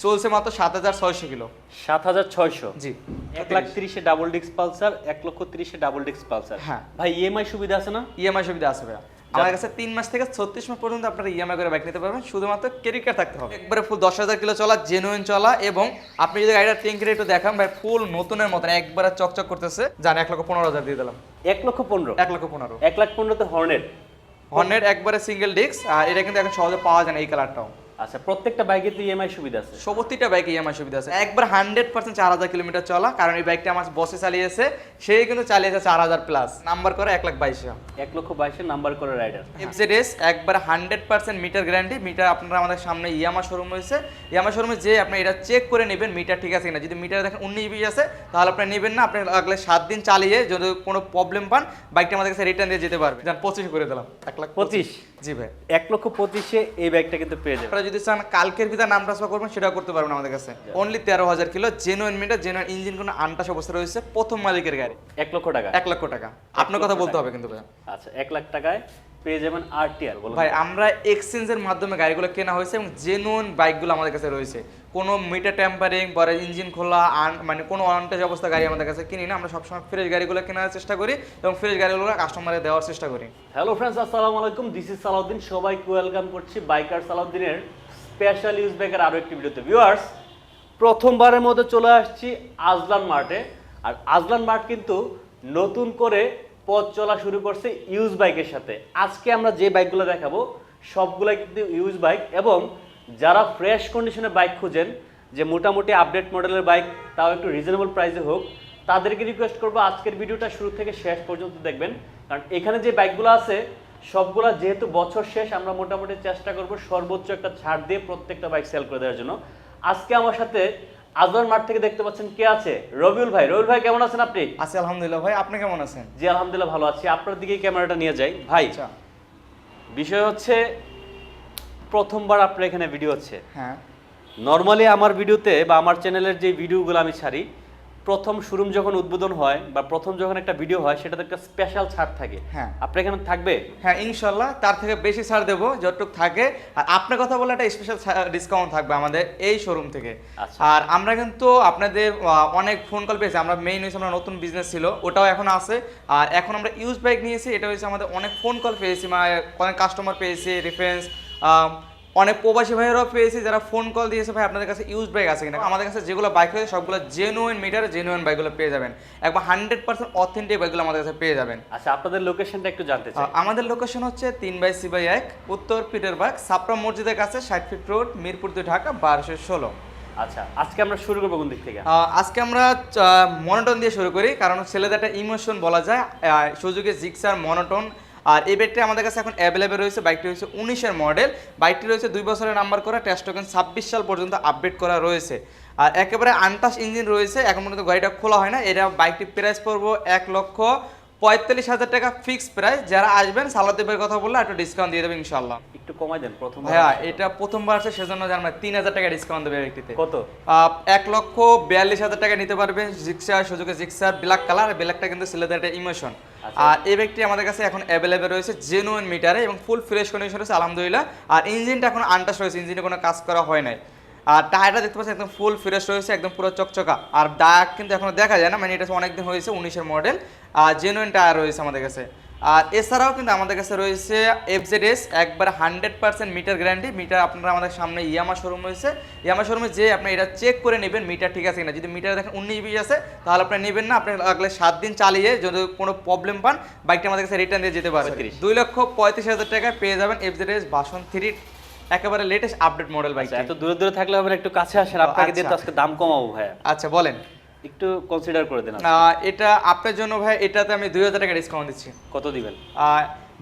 চলছে মাত্র ৭৬০০ কিলো। ৭৬০০ জি। ১,৩০,০০০ double disc Pulsar, ১,৩০,০০০ double disc Pulsar. হ্যাঁ ভাই ইএমআই সুবিধা আছে না? ইএমআই সুবিধা আছে ভাইয়া। আমার কাছে ৩ মাস থেকে ৩৬ মাস পর্যন্ত আপনারা ইএমআই করে বাইক নিতে পারবেন, শুধুমাত্র ক্রেডিট কার্ড থাকতে হবে। একবারে ফুল ১০,০০০ কিলো চলা, জেনুইন চলা, এবং আপনি যদি গাড়িটা ট্যাঙ্কিটা একটু দেখান ভাই, ফুল নতুনের মতন একবারে চকচক করতেছে। জান ১,১৫,০০০ দিয়ে দিলাম। ১,১৫,০০০ ১,১৫,০০০ ১,১৫,০০০ তো হর্নেট। হর্নেট একবারে সিঙ্গেল ডিস্ক, আর এটা কিন্তু এখন সহজে পাওয়া যায় না এই কালারটাও। আচ্ছা, প্রত্যেকটা বাইকে তো ইএমআই সুবিধা আছে? প্রতিটা বাইকে ইএমআই সুবিধা আছে। একবার 100% ৪,০০০ কিলোমিটার চলা, কারণ এই বাইকটা আমার বসে চালিয়েছে, সেই কিন্তু চালিয়েছে ৪,০০০ প্লাস, নাম্বার করে ১,২২,০০০। ১,২২,০০০ নাম্বার করে রাইডার। এফজেডএস একবার 100% মিটার গ্যারান্টি। মিটার আপনারা আমাদের সামনে ইয়ামা শোরুম হয়েছে, ইয়ামা শোরুমে যে আপনি এটা চেক করে নেবেন মিটার ঠিক আছে কিনা। যদি মিটারে দেখেন 19 আছে, তাহলে আপনি নেবেন না, আপনি লাগলে 7 দিন চালিয়ে যদি কোনো প্রবলেম পান বাইকটা আমাদের কাছে রিটার্ন দিয়ে যেতে পারবে। 25 করে দিলাম। ১,২৫,০০০। জি ভাই, ১,২৫,০০০ এই বাইকটা কিন্তু পেয়ে যাবেন। আপনারা যদি চান কালকের ভিতরে নাম ট্রান্সফার করবেন, সেটাও করতে পারবেন আমাদের কাছে। Only 13,০০০ kilo, genuine metre, genuine engine, কোনো আনটাস অবস্থা রয়েছে, প্রথম মালিকের গাড়ি। ১,০০,০০০ টাকা। 1,০০,০০০ টাকা আপনার কথা বলতে হবে কিন্তু ভাই। আচ্ছা, ১,০০,০০০ টাকায় পেয়ে যাবেন আরটিআর। বলুন ভাই, আমরা এক্সচেঞ্জের মাধ্যমে গাড়িগুলো কেনা হয়েছে এবং জেনুইন বাইকগুলো আমাদের কাছে রয়েছে। কোনো মিটার ট্যাম্পারিং বা ইঞ্জিন খোলা মানে কোনো অনটেজ অবস্থা গাড়ি আমাদের কাছে কিনি না। আমরা সবসময় ফ্রেশ গাড়িগুলো কেনার চেষ্টা করি এবং ফ্রেশ গাড়িগুলো কাস্টমারে দেওয়ার চেষ্টা করি। হ্যালো ফ্রেন্ডস, আসসালামু আলাইকুম। This is Salauddin. সবাইকে ওয়েলকাম করছি বাইকার সালাউদ্দিনের স্পেশাল ইউজ বাইকের আরও একটি ভিডিওতে। ভিউয়ার্স, প্রথমবারের মধ্যে চলে আসছি আজলান মার্টে। আর আজলান মার্ট কিন্তু নতুন করে পথ চলা শুরু করছে ইউজ বাইকের সাথে। আজকে আমরা যে বাইকগুলো দেখাবো সবগুলাই কিন্তু ইউজ বাইক, এবং যারা ফ্রেশ কন্ডিশনে বাইক খুঁজেন, যে মোটামুটি আপডেট মডেলের বাইক, তাও একটু রিজনেবল প্রাইসে হোক, তাদেরকে রিকোয়েস্ট করবো আজকের ভিডিওটা শুরু থেকে শেষ পর্যন্ত দেখবেন। কারণ এখানে যে বাইকগুলো আছে সবগুলা যেহেতু বছর শেষ, আমরা মোটামুটি চেষ্টা করব সর্বোচ্চ একটা ছাড় দিয়ে প্রত্যেকটা বাইক সেল করে দেওয়ার জন্য। আজকে আমার সাথে আজলান মার্ট থেকে দেখতে পাচ্ছেন কে আছে? রবিউল ভাই। রবিউল ভাই, কেমন আছেন আপনি? আছি আলহামদুলিল্লাহ। ভাই, আপনি কেমন আছেন? জি আলহামদুলিল্লাহ ভালো আছি। আপনার দিকে ক্যামেরাটা নিয়ে যাই ভাই। বিষয় হচ্ছে, প্রথমবার আপনার এখানে ভিডিও হচ্ছে। হ্যাঁ, নর্মালি আমার ভিডিওতে বা আমার চ্যানেলের যে ভিডিওগুলো আমি ছাড়ি, প্রথম শোরুম যখন উদ্বোধন হয় বা প্রথম যখন একটা ভিডিও হয়, সেটাতে একটা স্পেশাল ছাড় থাকে। হ্যাঁ, আপনার এখানে থাকবে? হ্যাঁ ইনশাল্লাহ, তার থেকে বেশি ছাড় দেবো যতটুকু থাকে। আর আপনার কথা বলে একটা স্পেশাল ডিসকাউন্ট থাকবে আমাদের এই শোরুম থেকে। আচ্ছা। আর আমরা কিন্তু আপনাদের অনেক ফোন কল পেয়েছি। আমরা মেইন হয়েছে আমরা নতুন বিজনেস ছিল, ওটাও এখন আছে। আর এখন আমরা ইউজ বাইক নিয়েছি, এটা হচ্ছে আমাদের অনেক ফোন কল পেয়েছি, মানে অনেক কাস্টমার পেয়েছি, রেফারেন্স অনেক প্রবাসী ভাইয়েরাও পেয়েছি যারা ফোন কল দিয়েছে, ভাই আপনাদের কাছে ইউজ বাইক আছে কিনা। আমাদের কাছে যেগুলো বাইক রয়েছে সবগুলো জেনুইন মিটার, জেনুইন বাইকগুলো পেয়ে যাবেন। একবার 100% অথেন্টিক বাইকগুলো আমাদের কাছে পেয়ে যাবেন। আচ্ছা, আপনাদের লোকেশনটা একটু জানতে চাই। আমাদের লোকেশন হচ্ছে 3/C/1 উত্তর পিটারবার্গ, সাপ্রা মসজিদের কাছে, 60 ফিট রোড, মিরপুর 2, ঢাকা 1216। আচ্ছা, আজকে আমরা শুরু করবো কোন দিক থেকে? আজকে আমরা মনোটন দিয়ে শুরু করি, কারণ ছেলেদের একটা ইমোশন বলা যায়। সুজুকি জিক্সার মনোটন, আর এই বাইকটি আমাদের কাছে এখন অ্যাভেলেবেল রয়েছে। বাইকটি হচ্ছে 19-এর মডেল। বাইকটি রয়েছে 2 বছরের নাম্বার করা, টেস্ট টোকেন 26 সাল পর্যন্ত আপডেট করা রয়েছে। আর একেবারে আনটাস ইঞ্জিন রয়েছে, এখন পর্যন্ত গাড়িটা খোলা হয় না। এটা বাইকটি প্রাইস পড়বো 1,45,000 টাকা ফিক্সড প্রাইস। যারা আসবেন সালাউদ্দিনের কথা বললে একটু ডিসকাউন্ট দিয়ে দেবে ইনশাল্লাহ। একটু কমাই দেন। প্রথম হ্যাঁ, এটা প্রথমবার আছে, সেজন্য আমরা 3,000 টাকা ডিসকাউন্ট দেবে ব্যক্তিতে। কত? 1,42,000 টাকা নিতে পারবে। Gixxer, Suzuki Gixxer black colour, ব্ল্যাকটা কিন্তু ছেলেদের একটা ইমোশন। আর এই ব্যক্তি আমাদের কাছে এখন অ্যাভেলেবেল রয়েছে জেনুইন মিটারে এবং ফুল ফ্রেশ কন্ডিশন রয়েছে আলহামদুলিল্লাহ। আর ইঞ্জিনটা এখন আনটাস রয়েছে, ইঞ্জিনে কোনো কাজ করা হয় নাই। আর টায়ারটা দেখতে পাচ্ছেন একদম ফুল ফ্রেশ রয়েছে, একদম পুরো চকচকা। আর দাগ কিন্তু এখনো দেখা যায় না, মানে এটা অনেকদিন হয়েছে, 19-এর মডেল। আর জেনুইন টায়ার রয়েছে আমাদের কাছে। আর এছাড়াও কিন্তু আমাদের কাছে রয়েছে এফজেডএস একবার 100% মিটার গ্যারান্টি। মিটার আপনারা আমাদের সামনে ইয়ামা শোরুম রয়েছে, ইয়ামা শোরুমে যে আপনি এটা চেক করে নেবেন মিটার ঠিক আছে কিনা। যদি মিটারে দেখেন 19 আছে, তাহলে আপনি নেবেন না, আপনি লাগলে 7 দিন চালিয়ে যদি কোনো প্রবলেম পান বাইকটা আমাদের কাছে রিটার্ন দিয়ে যেতে পারবে। 2,35,000 টাকায় পেয়ে যাবেন এফজেডএস ভার্সন 3 একেবারে লেটেস্ট আপডেট মডেল বাইক। এত দূরে দূরে থাকলে হবে না, একটু কাছে আসেন, আপনাকে দিয়ে তো আজকে দাম কমাবো ভাই। আচ্ছা বলেন, একটু কনসিডার করে দেন। এটা আপনার জন্য ভাই, এটাতে আমি 2,000 টাকা ডিসকাউন্ট দিচ্ছি। কত দিবেন?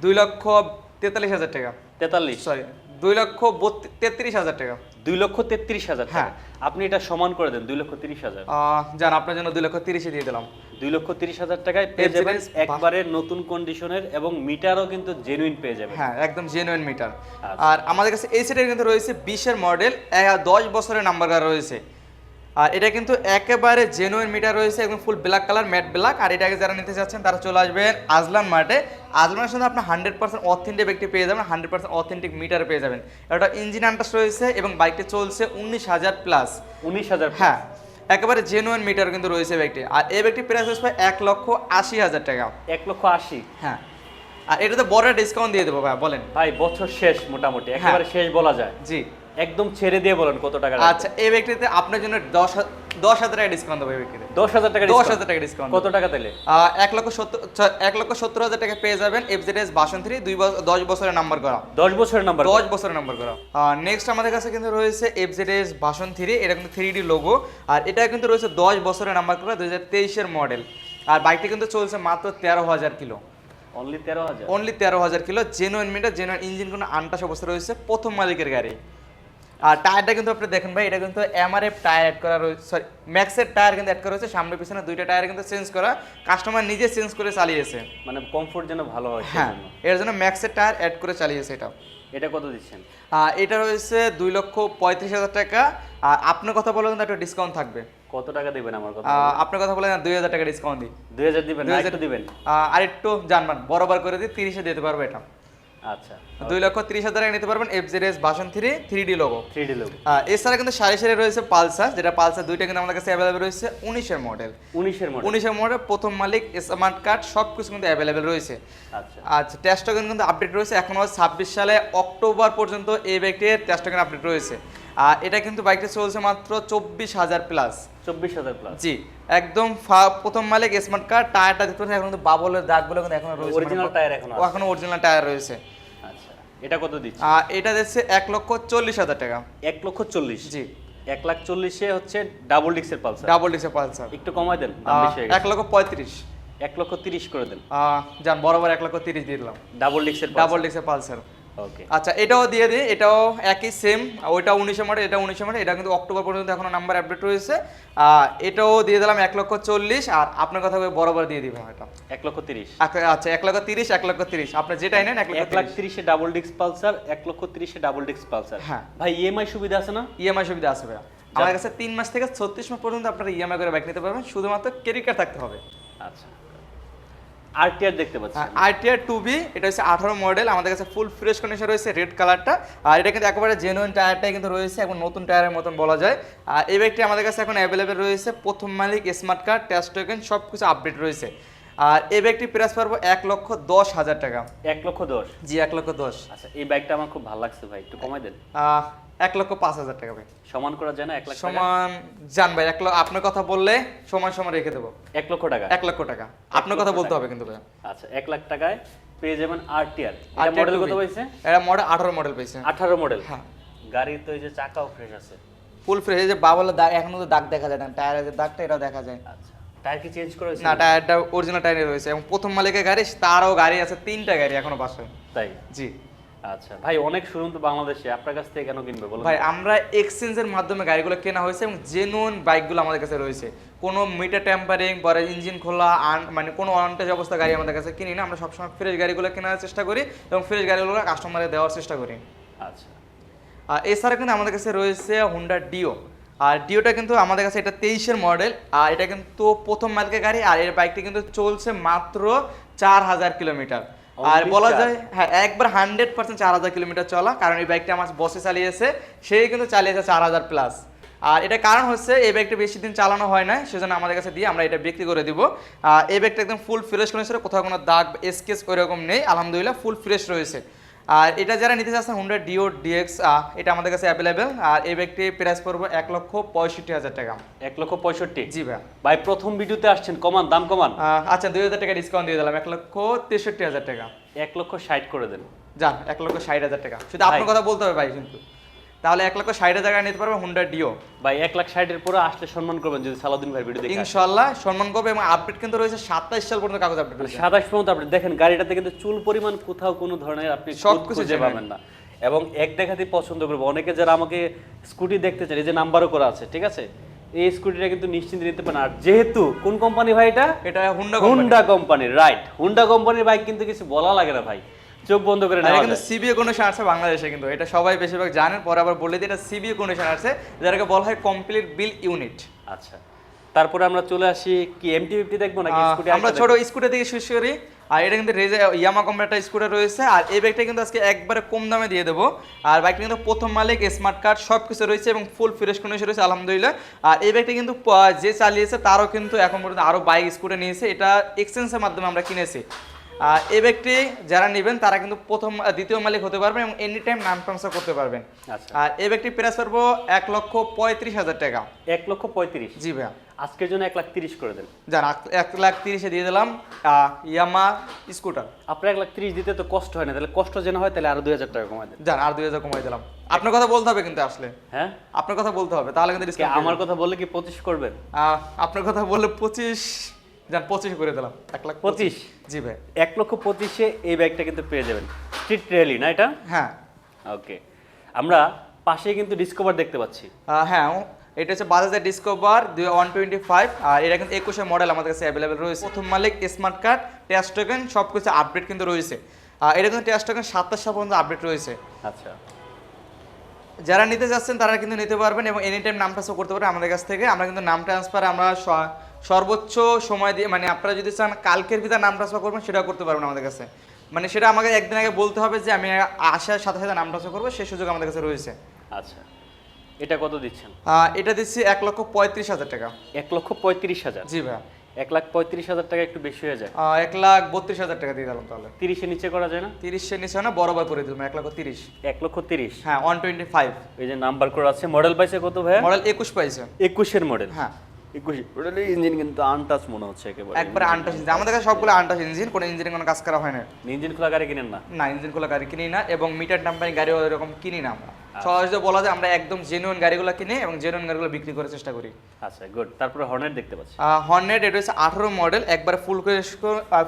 2,43,000 টাকা। 43? সরি, 2,33,000 টাকা। 2,33,000 হ্যাঁ। আপনি এটা সমান করে দেন, 2,30,000। জান, আপনার জন্য 2,30,000 দিয়ে দিলাম। 2,30,000 টাকায় পেয়ে যাবেন একবারে নতুন কন্ডিশনের, এবং মিটারও কিন্তু জেনুইন পেয়ে যাবেন। হ্যাঁ, একদম জেনুইন মিটার। আচ্ছা। আর আমাদের কাছে এই সেটের কিন্তু রয়েছে 20-এর মডেল, 10 বছরের নাম্বার করা রয়েছে। আর এটা কিন্তু একেবারে জেনুইন মিটার রয়েছে, একদম full black colour, matte black. আর এটাকে যারা নিতে চাচ্ছেন তারা চলে আসবেন আজলান মার্টে। আজলানের সাথে আপনি 100% অথেন্টিক ব্যক্তি পেয়ে যাবেন, 100% অথেন্টিক মিটার পেয়ে যাবেন। এটা ইঞ্জিন আনটাস রয়েছে এবং বাইকটি চলছে 19,000 প্লাস। 19,000? হ্যাঁ, একেবারে জেনুইন মিটার কিন্তু রয়েছে ব্যক্তি। আর এই ব্যক্তি প্রাইস হচ্ছে 1,80,000 টাকা। 1,80,000? হ্যাঁ, আর এটাতে বড় ডিসকাউন্ট দিয়ে দেবো ভাই, বলেন। ভাই বছর শেষ মোটামুটি, একেবারে শেষ বলা যায়। জি, একদম ছেড়ে দিয়ে বলেন কত টাকা? আচ্ছা, এই ব্যক্তিতে আপনার জন্য 10,000 টাকা ডিসকাউন্ট দেবো। এই ব্যক্তিতে 10,000 টাকা? 10,000 টাকা ডিসকাউন্ট। কত টাকা তাহলে? 1,70,000 টাকা পেয়ে যাবেন FZS ভার্সন 3, 10 বছরের নাম্বার করা। 10 বছরের নাম্বার? 10 বছরের নাম্বার করা। নেক্সট আমাদের কাছে কিন্তু রয়েছে FZS ভার্সন 3, এটা কিন্তু 3D লোগো। আর এটা কিন্তু রয়েছে 10 বছরের নাম্বার করা, 2023 মডেল। আর বাইকটি কিন্তু চলছে মাত্র 13,000 kilo. Only 13,000? Only 13,000 kilo, genuine metre, genuine engine, কোনো আনটাস অবস্থা রয়েছে, প্রথম মালিকের গাড়ি। আর টায়ারটা কিন্তু আপনি দেখেন ভাই, এটা কিন্তু MRF টায়ার অ্যাড করা রয়েছে, সরি ম্যাক্সের টায়ার কিন্তু অ্যাড করা রয়েছে। সামনে পিছনে দুইটা টায়ার কিন্তু চেঞ্জ করা, কাস্টমার নিজে চেঞ্জ করে চালিয়েছে। মানে কমফোর্ট যেন ভালো হয় হ্যাঁ, এর জন্য ম্যাক্সের টায়ার অ্যাড করে চালিয়েছে এটা। এটা কত দিচ্ছেন? এটা রয়েছে 2,35,000 টাকা। আর আপনার কথা বলে কিন্তু একটা ডিসকাউন্ট থাকবে। কত টাকা দিবেন আমার কথা? আপনার কথা বলে 2,000 টাকা ডিসকাউন্ট দিই। 2,000 দিবেন? 2,000 দিবেন? আর একটু জানবেন বরাবর করে দিই, 30-এ দিতে পারবো এটা। আচ্ছা, 2,30,000 টাকা নিতে পারবেন FZS version 3, 3D logo. 3D logo. এছাড়া কিন্তু সারি সারি রয়েছে পালসার, যেটা পালসার দুইটা কিন্তু আমাদের কাছে অ্যাভেলেবেল রয়েছে। 19-এর মডেল। 19-এর মডেল? 19-এর মডেল, প্রথম মালিক, স্মার্ট কার্ড, সব কিছু কিন্তু অ্যাভেলেবেল রয়েছে। আচ্ছা আচ্ছা, টেস্ট টোকেন কিন্তু আপডেট রয়েছে এখনো 26 সালে অক্টোবর পর্যন্ত এই বাইকটির টেস্ট টোকেন আপডেট রয়েছে। আর এটা কিন্তু বাইকটা চলছে মাত্র 24,000 প্লাস। 24,000 প্লাস? জি, একদম প্রথম মালিক, স্মার্ট কার্ড। টায়ারটা দেখতে পাচ্ছেন এখন কিন্তু বাবলের দাগগুলো কিন্তু এখনো রয়েছে, অরিজিনাল টায়ার এখনো আছে? এখনো অরিজিনাল টায়ার রয়েছে। আচ্ছা, এটা কত দিচ্ছি? এটা দিচ্ছে 1,40,000 টাকা। 1,40,000? জি, 1,40,000-এ হচ্ছে ডাবল ডিক্সের পালসার? ডাবল ডিক্সের পালসার। একটু কমাই দেন, দাম বেশি হয়ে গেছে। 1,35,000। 1,30,000 করে দেন। যান, বরাবর 1,30,000 দিয়ে দিলাম। ডাবল ডিক্সের? ডাবল ডিক্সের পালসার। ওকে। আচ্ছা, এটাও দিয়ে দিই, এটাও একই সেম। ওইটা 19-এর মডেল, এটা 19-এর মডেল। এটা কিন্তু অক্টোবর পর্যন্ত এখনো নাম্বার আপডেট রয়েছে। এটাও দিয়ে দিলাম 1,40,000। আর আপনার কথা বরাবর দিয়ে দিবেন এটা 1,30,000? আচ্ছা, 1,30,000, 1,30,000 আপনি যেটাই নেন। 1,30,000-এ ডাবল ডিক্স পালসার, 1,30,000-এ ডাবল ডিক্স পালসার। হ্যাঁ ভাই ইএমআই সুবিধা আছে না? ইএমআই সুবিধা আছে ভাইয়া, আমার কাছে 3 মাস থেকে 36 মাস পর্যন্ত আপনারা ইএমআই করে বাইক নিতে পারবেন, শুধুমাত্র ক্রেডিট কার্ড থাকতে হবে। আচ্ছা, আরটিআর দেখতে পাচ্ছি। আরটিআর 2B, এটা হচ্ছে 18 মডেল, আমাদের কাছে ফুল ফ্রেশ কন্ডিশন রয়েছে, রেড কালারটা। আর এটা কিন্তু একেবারে জেনুইন টায়ারটাই কিন্তু রয়েছে, এখন নতুন টায়ারের মতন বলা যায়। আর এই বাইকটি আমাদের কাছে এখন অ্যাভেলেবেল রয়েছে, প্রথম মালিক, স্মার্ট কার্ড, টেস্ট টোকেন, সব কিছু আপডেট রয়েছে। আর এই বাইকটি প্রাইস পারবো 1,10,000 টাকা। 1,10,000? জি, 1,10,000। আচ্ছা, এই বাইকটা আমার খুব ভালো লাগছে ভাই, একটু কমাই দেন। 1,05,000 টাকা ভাই। সমান করা যায় না? 1 লাখ টাকা সমান জান ভাই, আপনার কথা বললে সমান সমান রেখে দেবো। 1 লক্ষ টাকা? 1 লক্ষ টাকা আপনার কথা বলতে হবে কিন্তু ভাই। আচ্ছা, 1 লাখ টাকায় পেয়ে যাবেন আরটিআর। এটা মডেল কত পাইছে? এটা মডেল 18 মডেল পাইছে। 18 মডেল? হ্যাঁ। গাড়ির তো এই যে চাকাও ফ্রেশ আছে, ফুল ফ্রেশ। এই যে বাবলের দাগ, এখনো তো দাগ দেখা যায় না, টায়ারের যে দাগটা এটাও দেখা যায়। আচ্ছা, টায়ার কি চেঞ্জ করা হয়েছে? না, টায়ারটা অরিজিনাল টায়ারে রয়েছে এবং প্রথম মালিকের গাড়ি, তারও গাড়ি আছে, 3টা গাড়ি এখনো বাসায়। তাই? জি আচ্ছা ভাই, অনেক শোরুম তো বাংলাদেশে, আপনার কাছ থেকে কেন কিনবে বলুন? ভাই, আমরা এক্সচেঞ্জের মাধ্যমে গাড়িগুলো কেনা হয়েছে এবং জেনুইন বাইকগুলো আমাদের কাছে রয়েছে। কোনো মিটার টেম্পারিং, বড় ইঞ্জিন খোলা, মানে কোনো অনটেজ অবস্থা গাড়ি আমাদের কাছে কিনি না। আমরা সবসময় ফ্রেশ গাড়িগুলো কেনার চেষ্টা করি এবং ফ্রেশ গাড়িগুলো কাস্টমারে দেওয়ার চেষ্টা করি। আচ্ছা, আর এছাড়া কিন্তু আমাদের কাছে রয়েছে হুন্ডা ডিও। আর ডিওটা কিন্তু আমাদের কাছে এটা 23-এর মডেল। আর এটা কিন্তু প্রথম মালিকের গাড়ি। আর এর বাইকটি কিন্তু চলছে মাত্র 4,000 কিলোমিটার। আর বলা যায় হ্যাঁ, একবার 100% 4,000 কিলোমিটার চলা, কারণ এই বাইকটা আমার বসে চালিয়েছে, সেই কিন্তু চালিয়েছে 4,000 প্লাস। আর এটা কারণ হচ্ছে এই বাইকটা বেশি দিন চালানো হয় না, সেজন্য আমাদের কাছে দিয়ে আমরা এটা বিক্রি করে দিব। এই বাইকটা একদম ফুল ফ্রেশ কন্ডিশনে, কোথাও কোনো দাগ স্কেচ ওইরকম নেই, আলহামদুলিল্লাহ ফুল ফ্রেশ রয়েছে। আর এটা যারা নিতে চাচ্ছেন হুন্ডা ডিও ডিএক্স, এটা আমাদের কাছে অ্যাভেলেবেল। আর এই বাইকটি প্রাইস পড়বো 1,65,000 টাকা। 1,65,000? জি ভাই। ভাই প্রথম ভিডিওতে আসছেন, কমান, দাম কমান। আচ্ছা, 2,000 টাকা ডিসকাউন্ট দিয়ে দিলাম, 1,63,000 টাকা। 1,60,000 করে দেন। যান, 1,60,000 টাকা। শুধু আপনার কথা বলতে হবে ভাই কিন্তু, তাহলে 1,60,000 টাকা নিতে পারবে হুন্ডা ডিও। ভাই 1,60,000-এর পরে আসলে সম্মান করবেন যদি সালাউদ্দিন ভাই ভিডিও দেখেন। ইনশাআল্লাহ সম্মান করবে এবং আপডেট কিন্তু রয়েছে 27 সাল পর্যন্ত কাগজ আপডেট রয়েছে। 27 পর্যন্ত আপনি দেখেন, গাড়িটাতে কিন্তু চুল পরিমাণ কোথাও কোনো ধরনের আপনি সবকিছু খুঁজে পাবেন না, এবং এক দেখাতেই পছন্দ করবে। অনেকে যারা আমাকে স্কুটি দেখতে চায়, এই যে নাম্বারও করা আছে, ঠিক আছে, এই স্কুটিটা কিন্তু নিশ্চিন্তে নিতে পারেন। আর যেহেতু কোন কোম্পানি ভাই এটা? এটা হুন্ডা কোম্পানির, রাইট। হুন্ডা কোম্পানির বাইক কিন্তু কিছু বলা লাগে না ভাই, চোখ বন্ধ করে এটা নেওয়া কিন্তু যায়। সিবিএ কন্ডিশন আছে বাংলাদেশে, কিন্তু এটা সবাই বেশিরভাগ জানেন, পরে আবার বলে দিই এটা সিবিএ কন্ডিশন আছে, যেটাকে বলা হয় কমপ্লিট বিল ইউনিট। আচ্ছা, তারপরে আমরা চলে আসি কি MT-50 দেখবো নাকি স্কুটি? আমরা ছোট স্কুটার থেকে শুরু করি। আর এটা কিন্তু ইয়ামা কোম্পানির একটা স্কুটার রয়েছে। আর এই বাইকটা কিন্তু আজকে একবারে কম দামে দিয়ে দেবো। আর বাইকটা কিন্তু প্রথম মালিক, স্মার্ট কার্ড সব কিছু রয়েছে এবং ফুল ফ্রেশ কন্ডিশন রয়েছে আলহামদুলিল্লাহ। আর এই বাইকটা কিন্তু যে চালিয়েছে তারও কিন্তু এখন পর্যন্ত আরও বাইক স্কুটার নিয়েছে, এটা এক্সচেঞ্জের মাধ্যমে আমরা কিনেছি। আর এই ব্যক্তি যারা নেবেন তারা কিন্তু দ্বিতীয় মালিক হতে পারবেন এবং এনি টাইম নাম ট্রান্সফার করতে পারবেন। আচ্ছা, আর এই ব্যক্তি প্রাইস পারবো 1,35,000 টাকা। 1,35,000। জি ভাইয়া, আজকের জন্য 1,30,000 করে দেন। যান 1,30,000 দিয়ে দিলাম ইয়ামা স্কুটার। আপনার 1,30,000 দিতে তো কষ্ট হয় না, তাহলে কষ্ট যেন হয় তাহলে আরো 2,000 টাকা কমাই দেন। যান আর 2,000 কমাই দিলাম। আপনার কথা বলতে হবে কিন্তু আসলে, হ্যাঁ আপনার কথা বলতে হবে, তাহলে কিন্তু কি ডিসকাউন্ট। আমার কথা বললে কি 25 করবেন? আপনার কথা বললে 25, যান 25 করে দিলাম। 1,25,000। জি ভাই, 1,25,000 এই ব্যাগটা কিন্তু পেয়ে যাবেন। স্ট্রিট র্যালি না এটা? হ্যাঁ ওকে, আমরা পাশেই কিন্তু ডিসকভার দেখতে পাচ্ছি। হ্যাঁ, এটা হচ্ছে বাজাজের ডিসকভার 125। আর এটা কিন্তু 21 মডেল আমাদের কাছে অ্যাভেলেবেল রয়েছে। প্রথম মালিক, স্মার্ট কার্ড, টেস্ট টোকেন সব কিছু আপডেট কিন্তু রয়েছে। এটা কিন্তু টেস্ট টোকেন 27 সাল পর্যন্ত আপডেট রয়েছে। আচ্ছা, যারা নিতে যাচ্ছেন তারা কিন্তু নিতে পারবেন এবং এনি টাইম নাম ট্রান্সফার করতে পারবেন আমাদের কাছ থেকে। আমরা কিন্তু নাম ট্রান্সফার আমরা সর্বোচ্চ সময় দিয়ে, মানে আপনারা যদি চান কালকের ভিতরে নাম ট্রান্সফার করবেন সেটাও করতে পারবেন আমাদের কাছে। মানে সেটা আমাকে একদিন আগে বলতে হবে যে আমি আসার সাথে সাথে নাম ট্রান্সফার করবো, সেই সুযোগ আমাদের কাছে রয়েছে। আচ্ছা, এটা কত দিচ্ছেন? এটা দিচ্ছি 1,35,000 টাকা। 1,35,000? জি ভাইয়া, 1,35,000 টাকা একটু বেশি হয়ে যায়। 1,32,000 টাকা দিয়ে দিলাম তাহলে। 30-এর নিচে করা যায় না? 30-এর নিচে না, বড় করে দিলাম 1,30,000। 1,30,000? হ্যাঁ 125। এই যে নাম্বার করা আছে। মডেল পাইছে কত ভাই? মডেল 21 পাইছে। 21-এর মডেল? হ্যাঁ 21 মডেলের ইঞ্জিন কিন্তু আনটাচ মনে হচ্ছে একেবারে। একবারে আনটাচ ইঞ্জিন, আমাদের কাছে সবগুলো আনটাচ ইঞ্জিন, কোনো ইঞ্জিনে কোনো কাজ করা হয় না। ইঞ্জিন খোলা গাড়ি কিনেন না? না, ইঞ্জিন খোলা গাড়ি কিনি না এবং মিটার নাম্বারিং গাড়িও এরকম কিনি না আমরা। সহজে বলা যায় আমরা একদম জেনুইন গাড়িগুলো কিনি এবং জেনুইন গাড়িগুলো বিক্রি করার চেষ্টা করি। আচ্ছা, গুড। তারপরে হর্নেট দেখতে পাচ্ছি। হর্নেট, এটা হচ্ছে 18 মডেল, একবার ফুল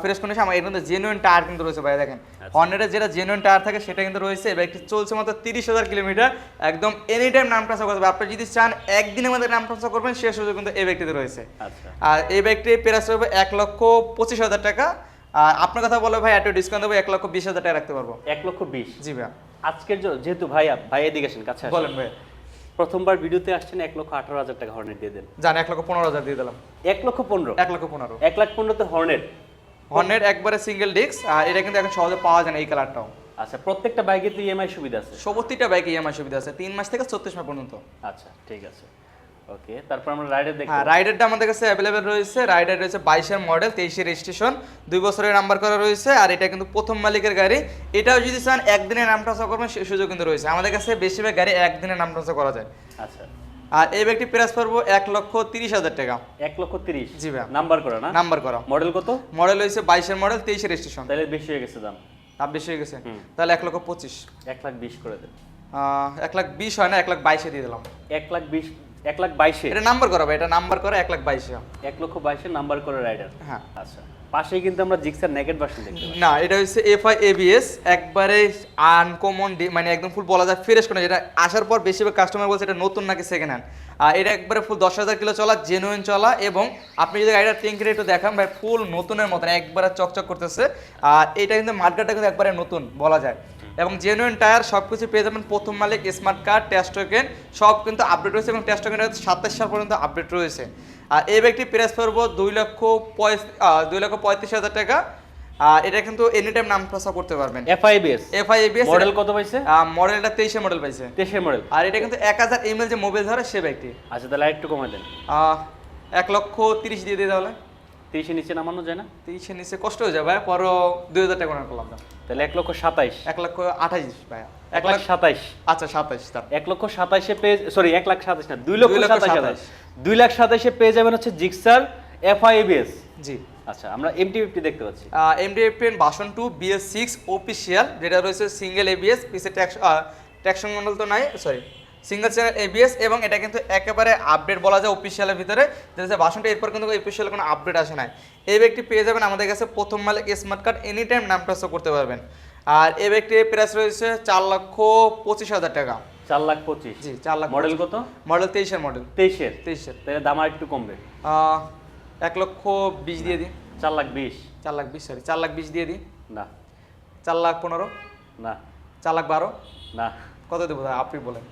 ফ্রেশ কন্ডিশন। আমার এর মধ্যে জেনুইন টায়ার কিন্তু রয়েছে ভাই, দেখেন হর্নেটের যেটা জেনুইন টায়ার থাকে সেটা কিন্তু রয়েছে। এবার একটু চলছে মাত্র 30,000 কিলোমিটার, একদম এনি টাইম নাম ট্রান্সফার করতে হবে। আপনি যদি চান একদিনের মধ্যে নাম ট্রান্সফার করবেন সে সুযোগ কিন্তু এই ব্যক্তিতে রয়েছে। আচ্ছা, আর এই ব্যক্তি প্রাইস হবে 1,25,000 টাকা। আর আপনার কথা বলে ভাই একটু ডিসকাউন্ট দেবো, 1,20,000 টাকা রাখতে পারবো। 1,20,000? জি ভাই। আজকের জন্য যেহেতু ভাই এদিকে আসেন, কাছে আসেন। বলেন ভাই। প্রথমবার ভিডিওতে আসছেন, 1,18,000 টাকা হর্নেট দিয়ে দেন। জান 1,15,000 দিয়ে দিলাম। 1,15,000? 1,15,000। 1,15,000 তো হর্নেট। হর্নেট একবারে সিঙ্গেল ডিস্ক, আর এটা কিন্তু এখন সহজে পাওয়া যায় না এই কালারটাও। আচ্ছা, প্রত্যেকটা বাইকে তো ইএমআই সুবিধা আছে? প্রতিটা বাইকে ইএমআই সুবিধা আছে 3 মাস থেকে 36 মাস পর্যন্ত। আচ্ছা, ঠিক আছে। ওকে, তারপর আমরা রাইডার দেখব। হ্যাঁ, রাইডারটা আমাদের কাছে অ্যাভেলেবেল রয়েছে। রাইডার রয়েছে 22-এর মডেল, 23-এর রেজিস্ট্রেশন, 2 বছরের নাম্বার করা রয়েছে। আর এটা কিন্তু প্রথম মালিকের গাড়ি। এটাও যদি চান একদিনের নাম ট্রান্সফার করবেন সেই সুযোগ কিন্তু রয়েছে। আমাদের কাছে বেশিরভাগ গাড়ি একদিনের নাম ট্রান্সফার করা যায়। আচ্ছা, আর এই ব্যক্তি প্রাইস পড়বো 1,30,000 টাকা। 1,30,000? জি ভাই। নাম্বার করা না? নাম্বার করা। মডেল কত? মডেল হয়েছে 22-এর মডেল, 23-এর রেজিস্ট্রেশন। তাহলে বেশি হয়ে গেছে দাম। দাম বেশি হয়ে গেছে, হুম। তাহলে 1,25,000। 1,20,000 করে দেন। 1,20,000 হয় না, 1,22,000 দিয়ে দিলাম। 1,20,000? 1,22,000? এটা নাম্বার করা ভাই, এটা নাম্বার করা 1,22,000। 1,22,000 নাম্বার করে রাইডার? হ্যাঁ। আচ্ছা, পাশেই কিন্তু আমরা জিক্সার নেকেট ভার্সন দেখতে পাচ্ছি। না, এটা হচ্ছে FI ABS, একবারে আনকমন, মানে একদম ফুল বলা যায় ফ্রেশ করে। যেটা আসার পর বেশিরভাগ কাস্টমার বলছে এটা নতুন নাকি সেকেন্ড হ্যান্ড। এটা একবারে ফুল 10,000 কিলো চলা, জেনুইন চলা। এবং আপনি যদি গাড়িটা ট্যাঙ্কিটা একটু দেখান ভাই, ফুল নতুনের মতন একবারে চকচক করতেছে। আর এটা কিন্তু মার্কেটটা কিন্তু একবারে নতুন বলা যায় এবং জেনুইন টায়ার সব কিছু পেয়ে যাবেন। প্রথম মালিক, স্মার্ট কার্ড, টেস্ট টোকেন সব কিন্তু আপডেট রয়েছে এবং টেস্ট টোকেন 27 সাল পর্যন্ত আপডেট রয়েছে। আর এই ব্যক্তি প্রাইস পড়বো 2,35,000 টাকা। আর এটা কিন্তু এনি টাইম নাম ট্রান্সফার করতে পারবেন। FI ABS? FI ABS model কত পাইছে? মডেলটা 23-এর মডেল পাইছে। 23-এর মডেল? আর এটা কিন্তু 1000 mAh যে মোবাইল ধরে সে ব্যক্তি। আচ্ছা, তাহলে একটু কমাই দেন। 1,30,000 দিয়ে দিই তাহলে। 30-এর নিচে নামানো যায় না? 30-এর নিচে কষ্ট হয়ে যাবে, পরও 2,000 টাকা করে করলাম না। তাহলে 1,27,000? 1,28,000 ভাইয়া। 1,27,000? আচ্ছা 27 তার। 1,27,000-এ পেয়ে, সরি 1,27,000 না, 2,27,000। 2,27,000 2,27,000-এ পেয়ে যাবেন হচ্ছে জিক্সার FI ABS। জি। আচ্ছা, আমরা MT-50 দেখতে পাচ্ছি। MT-50 ভার্সন 2 BS6 অফিসিয়াল, যেটা রয়েছে সিঙ্গেল ABS, পিছে ট্র্যাকশন মডেল তো নাই, সরি সিঙ্গেল চ্যানেল ABS। এবং এটা কিন্তু একেবারে আপডেট বলা যায় অফিসিয়ালের ভিতরে, যেটা ভার্সনটা এরপর কিন্তু অফিসিয়াল কোনো আপডেট আসে নাই। এই ব্যক্তি পেয়ে যাবেন আমাদের কাছে প্রথম মালিক, স্মার্ট কার্ড, এনি টাইম নাম ট্রান্সফার করতে পারবেন। আর এই ব্যক্তির প্রাইস রয়েছে 4,25,000 টাকা। 4,25,000? জি 4,00,000। মডেল কত? মডেল 23-এর মডেল। 23-এর? 23-এর। তাহলে দাম আর একটু কমবে। 1,20,000 দিয়ে দিই। 4,20,000? 4,20,000, সরি 4,20,000 দিয়ে দিই। না, 4,15,000, না 4,12,000, না কত দেবো ভাই আপনি বলেন?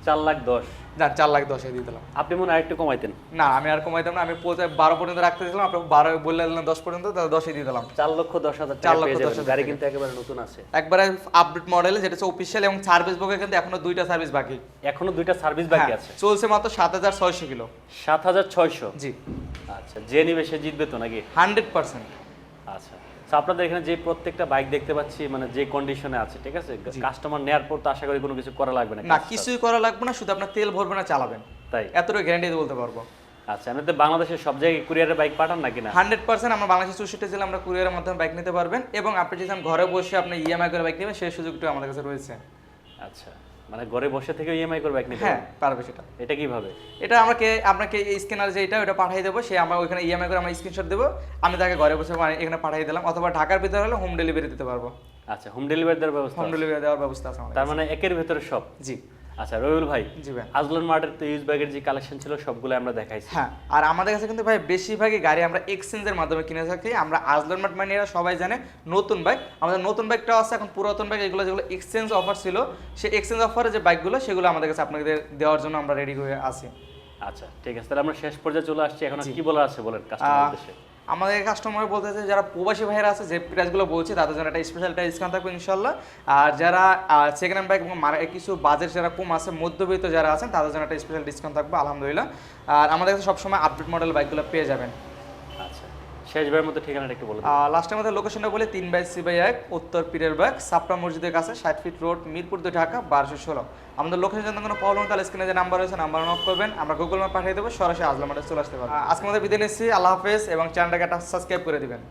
4,10,000। যান 4,10,000 দিয়ে দিলাম। আপনি মনে হয় একটু কমাইতেন। না আমি আর কমাইতাম না, আমি 12 পর্যন্ত রাখতে দিলাম, আপনি 12 বললে দিলাম 10 পর্যন্ত, তাহলে 10 দিয়ে দিলাম। 4,10,000 টাকা 4,10,000 পেয়ে যাবেন। গাড়ি টাকা। কিন্তু একেবারে নতুন আছে, একবারে আপডেট মডেল, যেটা হচ্ছে অফিসিয়াল, এবং সার্ভিস বুকে কিন্তু এখনো 2টা সার্ভিস বাকি। এখনো 2টা সার্ভিস বাকি হ্যাঁ, আছে। চলছে মাত্র 7,600 কিলো। 7,600। জি, আচ্ছা, যে নিবে সে জিতবে তো নাকি? 100%। আচ্ছা, তো আপনাদের এখানে যে প্রত্যেকটা বাইক দেখতে পাচ্ছি মানে যে কন্ডিশনে আছে, ঠিক আছে, কাস্টমার নেয়ার পর তো আশা করি কোনো কিছু করা লাগবে না। না কিছুই করা লাগবে না, শুধু আপনার তেল ভরবেন না, চালাবেন, তাই? এতটুকু গ্যারান্টি দিয়ে বলতে পারবো। আচ্ছা, এমনিতে বাংলাদেশের সব জায়গায় কুরিয়ারের বাইক পাঠান নাকি না? 100% আমরা বাংলাদেশের 64 জেলা আমরা কুরিয়ারের মাধ্যমে বাইক নিতে পারবেন, এবং আপনি যদি ঘরে বসে আপনি ইএমআই করে বাইক নেবেন সেই সুযোগটা আমাদের কাছে রয়েছে। আচ্ছা, মানে ঘরে বসে থেকে ইএমআই করে বাইক নিতে হ্যাঁ পারবেন? পারবে সেটা। এটা কিভাবে? এটা আপনাকে এই স্ক্যানার যেটা ওটা পাঠিয়ে দেবো, সে আমরা ওইখানে ইএমআই করে আমরা স্ক্রিনশট দেবো, আমি তাকে ঘরে বসে এখানে পাঠিয়ে দিলাম, অথবা ঢাকার ভিতরে হলে হোম ডেলিভারি দিতে পারবো। আচ্ছা, হোম ডেলিভারি দেওয়ার ব্যবস্থা হোম আছে? ডেলিভারি দেওয়ার ব্যবস্থা আছে আমাদের তার কাছে। মানে একের ভেতরে সব। জি আচ্ছা রবিউল ভাই, জি ভাই। আজলান মার্টের তো ইউজ ব্যাগের যে কালেকশন ছিল সবগুলো আমরা দেখাইছি। হ্যাঁ, আর আমাদের কাছে কিন্তু ভাই বেশিরভাগই গাড়ি আমরা এক্সচেঞ্জের মাধ্যমে কিনে থাকি। আমরা আজলান মার্ট মানে এরা সবাই জানে নতুন বাইক, আমাদের নতুন বাইকটাও আছে, এখন পুরাতন বাইক এগুলো যেগুলো এক্সচেঞ্জ অফার ছিল, সেই এক্সচেঞ্জ অফারে যে বাইকগুলো সেগুলো আমাদের কাছে আপনাদের দেওয়ার জন্য আমরা রেডি হয়ে আছি। আচ্ছা ঠিক আছে, তাহলে আমরা শেষ পর্যায়ে চলে আসছি, এখন আর জি। কি বলার আছে বলেন কাস্টমার উদ্দেশ্যে। আমাদের কাস্টমার বলতে চাই যারা প্রবাসী ভাইয়েরা আছে, যে প্রাইসগুলো বলছি তাদের জন্য একটা স্পেশাল একটা ডিসকাউন্ট থাকবে ইনশাল্লাহ। আর যারা সেকেন্ড হ্যান্ড বাইক এবং কিছু বাজেট যারা কম আছে, মধ্যবিত্ত যারা আছেন, তাদের জন্য একটা স্পেশাল ডিসকাউন্ট থাকবে আলহামদুলিল্লাহ। আর আমাদের কাছে সবসময় আপডেট মডেল বাইকগুলো পেয়ে যাবেন। আচ্ছা, শেষবারের মতো ঠিকানাটা একটু বলুন। লাস্টের মধ্যে লোকেশনটা বলে 3/C/1 উত্তর পীরের বাগ, সাপড়া মসজিদের কাছে, 60 ফিট রোড, মিরপুর 2, ঢাকা 1216। আমাদের লোকেশন জানতে কোনো প্রবলেম তাহলে স্ক্রিনে যে নাম্বার রয়েছে নাম্বার নক করবেন, আমরা গুগল ম্যাপ পাঠিয়ে দেবো, সরাসরি আজলান মার্টে চলে আসতে পারবেন। আজকে আমাদের বিদায় নিচ্ছি, আল্লাহ হাফেজ, এবং চ্যানেলটাকে একটা সাবস্ক্রাইব করে দিবেন।